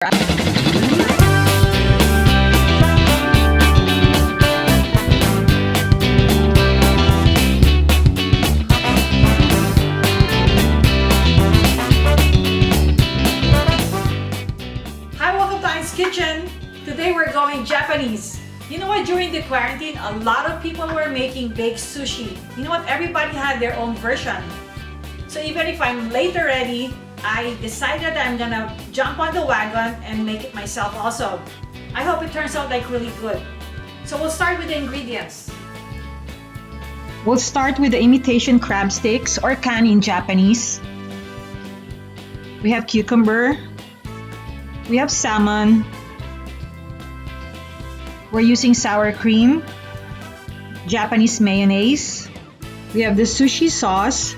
Hi, welcome to I's Kitchen. Today we're going Japanese. You know what? During the quarantine, a lot of people were making baked sushi. You know what? Everybody had their own version. So even if I'm late already, I decided I'm gonna jump on the wagon and make it myself also. I hope it turns out like really good. So we'll start with the ingredients. We'll start with the imitation crab sticks or kani in Japanese. We have cucumber. We have salmon. We're using sour cream, Japanese mayonnaise. We have the sushi sauce.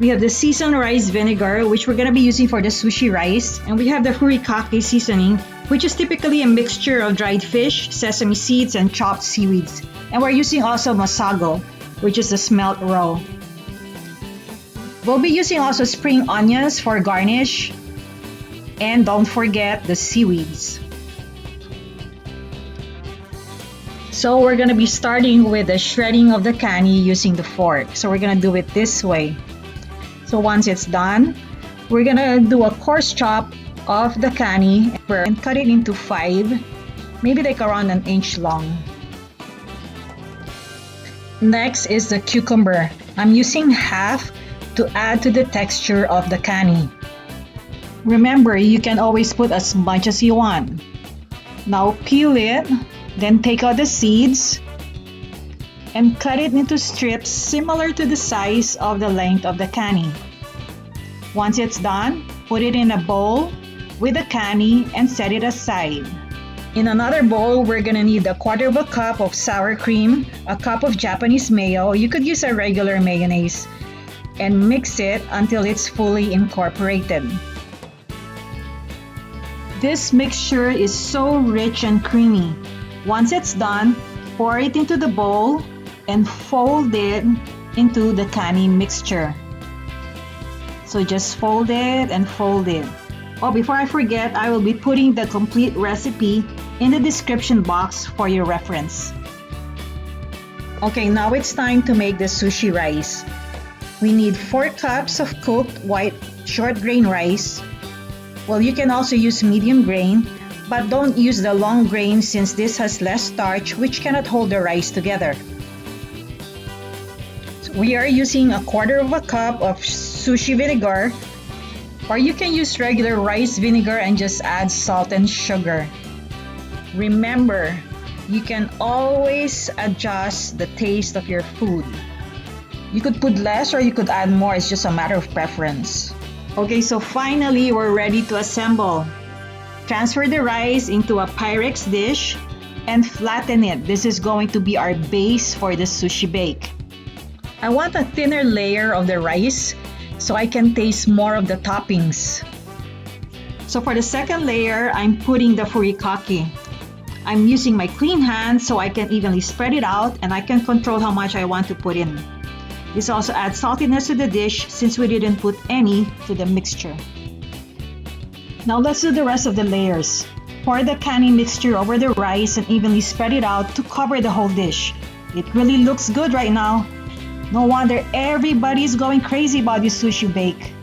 We have the seasoned rice vinegar, which we're going to be using for the sushi rice. And we have the furikake seasoning, which is typically a mixture of dried fish, sesame seeds, and chopped seaweeds. And we're using also masago, which is the smelt roe. We'll be using also spring onions for garnish. And don't forget the seaweeds. So we're going to be starting with the shredding of the kani using the fork. So we're going to do it this way. So once it's done, we're going to do a coarse chop of the kani and cut it into 5, maybe like around an inch long. Next is the cucumber. I'm using half to add to the texture of the kani. Remember, you can always put as much as you want. Now peel it, then take out the seeds and cut it into strips similar to the size of the length of the kani. Once it's done, put it in a bowl with the kani and set it aside. In another bowl, we're gonna need a 1/4 cup of sour cream, a cup of Japanese mayo, you could use a regular mayonnaise, and mix it until it's fully incorporated. This mixture is so rich and creamy. Once it's done, pour it into the bowl and fold it into the kani mixture. So just fold it and fold it. Oh, before I forget, I will be putting the complete recipe in the description box for your reference. Okay, now it's time to make the sushi rice. We need 4 cups of cooked white short grain rice. Well, you can also use medium grain, but don't use the long grain since this has less starch which cannot hold the rice together. So we are using a 1/4 cup of sushi vinegar, or you can use regular rice vinegar and just add salt and sugar. Remember, you can always adjust the taste of your food. You could put less or you could add more, it's just a matter of preference. Okay, so finally we're ready to assemble. Transfer the rice into a Pyrex dish and flatten it. This is going to be our base for the sushi bake. I want a thinner layer of the rice so I can taste more of the toppings. So for the second layer, I'm putting the furikake. I'm using my clean hands so I can evenly spread it out and I can control how much I want to put in. This also adds saltiness to the dish since we didn't put any to the mixture. Now let's do the rest of the layers. Pour the kani mixture over the rice and evenly spread it out to cover the whole dish. It really looks good right now. No wonder everybody's going crazy about this sushi bake.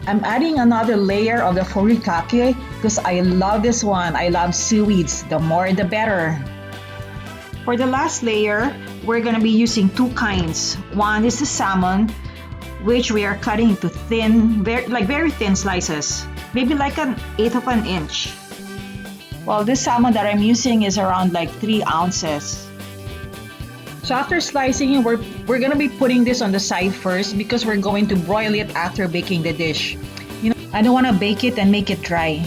I'm adding another layer of the furikake because I love this one. I love seaweeds. The more the better. For the last layer, we're going to be using 2 kinds. One is the salmon, which we are cutting into thin, very thin slices. Maybe like 1/8 of an inch. Well, this salmon that I'm using is around like 3 ounces. So after slicing, we're going to be putting this on the side first because we're going to broil it after baking the dish. You know, I don't want to bake it and make it dry.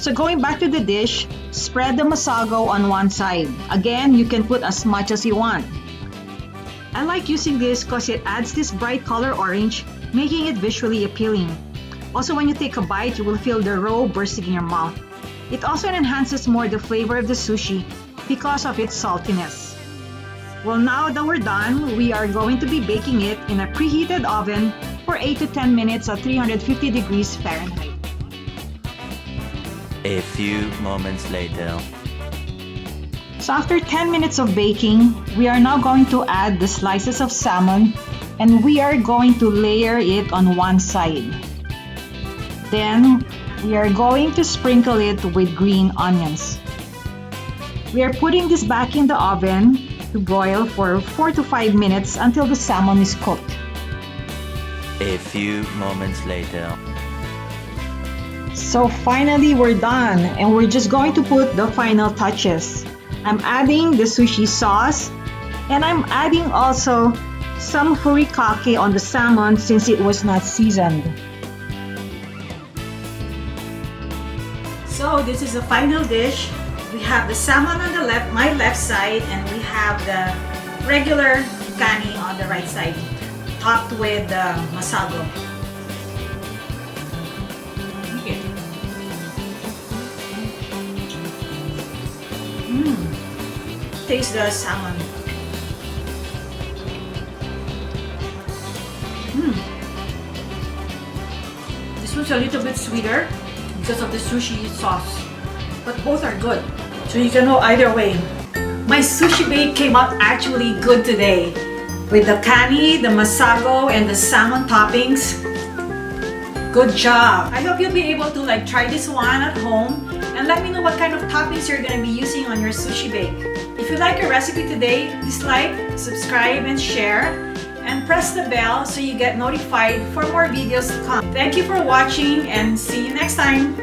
So going back to the dish, spread the masago on one side. Again, you can put as much as you want. I like using this because it adds this bright color orange, making it visually appealing. Also, when you take a bite, you will feel the roe bursting in your mouth. It also enhances more the flavor of the sushi because of its saltiness. Well, now that we're done, we are going to be baking it in a preheated oven for 8 to 10 minutes at 350 degrees Fahrenheit. A few moments later. So after 10 minutes of baking, we are now going to add the slices of salmon and we are going to layer it on one side. Then we are going to sprinkle it with green onions. We are putting this back in the oven to broil for 4 to 5 minutes until the salmon is cooked. A few moments later. So finally we're done and we're just going to put the final touches. I'm adding the sushi sauce and I'm adding also some furikake on the salmon since it was not seasoned. So this is the final dish. We have the salmon on the left, my left side, and we have the regular kani on the right side, topped with masago. Okay. Taste the salmon. This one's a little bit sweeter because of the sushi sauce, but both are good. So you can go either way. My sushi bake came out actually good today with the kani, the masago, and the salmon toppings. Good job! I hope you'll be able to try this one at home and let me know what kind of toppings you're going to be using on your sushi bake. If you like your recipe today, please like, subscribe, and share. And press the bell so you get notified for more videos to come. Thank you for watching and see you next time.